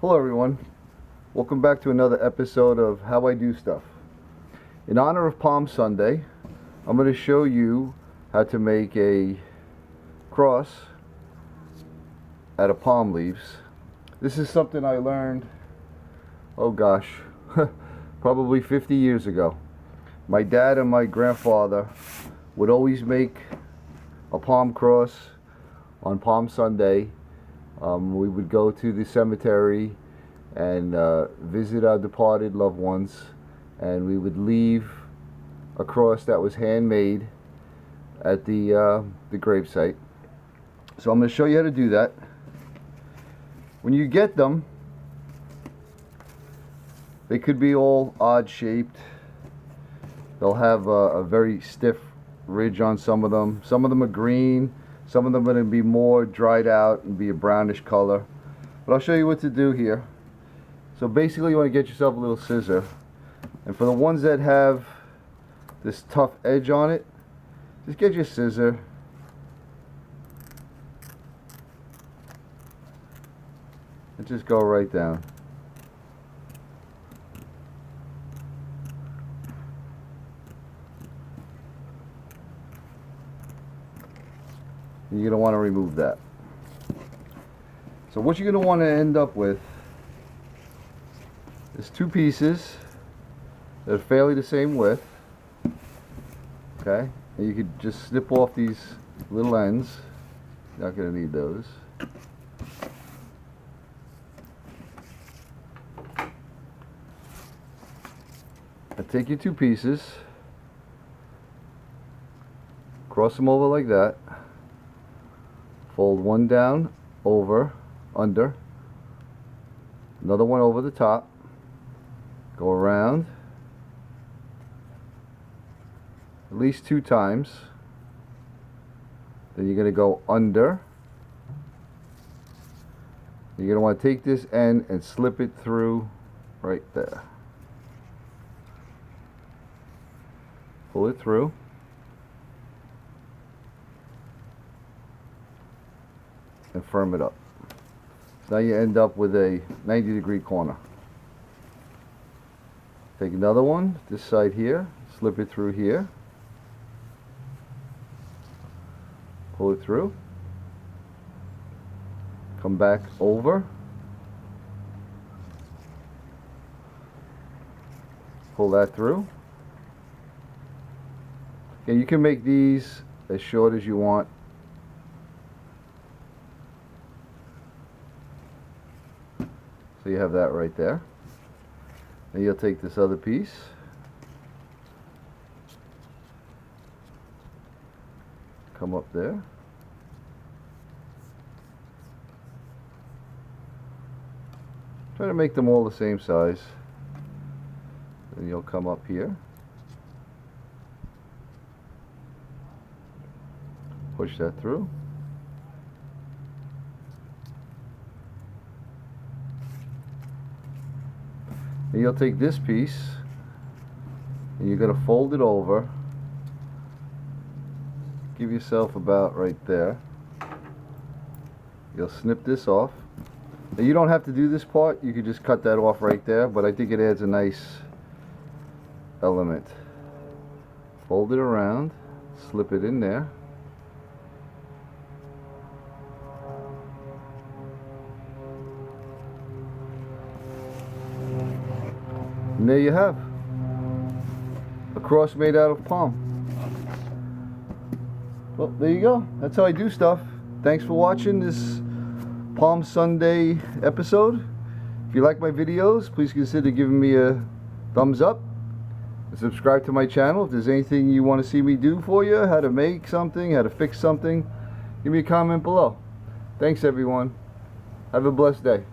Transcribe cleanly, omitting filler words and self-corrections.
Hello everyone, welcome back to another episode of How I Do Stuff. In honor of Palm Sunday, I'm going to show you how to make a cross out of palm leaves. This is something I learned, oh gosh, probably 50 years ago. My dad and my grandfather would always make a palm cross on Palm Sunday. We would go to the cemetery and visit our departed loved ones, and we would leave a cross that was handmade at the gravesite. So I'm going to show you how to do that. When you get them, they could be all odd shaped. They'll have a very stiff ridge on some of them. Some of them are green. Some of them are going to be more dried out and be a brownish color. But I'll show you what to do here. So basically you want to get yourself a little scissor. And for the ones that have this tough edge on it, just get your scissor. And just go right down. You're going to want to remove that. So what you're going to want to end up with is two pieces that are fairly the same width. Okay? And you could just snip off these little ends. Not going to need those. Now take your two pieces, cross them over like that. Fold one down, over, under, another one over the top, go around at least 2 times, then you're going to go under. You're going to want to take this end and slip it through right there. Pull it through. And firm it up. So now you end up with a 90-degree corner. Take another one, this side here, slip it through here, pull it through, come back over, pull that through. And you can make these as short as you want. So you have that right there. Then you'll take this other piece, come up there, try to make them all the same size. Then you'll come up here, push that through. And you'll take this piece and you're going to fold it over. Give yourself about right there. You'll snip this off. Now you don't have to do this part. You could just cut that off right there, but I think it adds a nice element. Fold it around, slip it in there. And there you have a cross made out of palm. Well, there you go. That's how I do stuff. Thanks for watching this Palm Sunday episode. If you like my videos, please consider giving me a thumbs up and subscribe to my channel. If there's anything you want to see me do for you, how to make something, how to fix something, give me a comment below. Thanks everyone. Have a blessed day.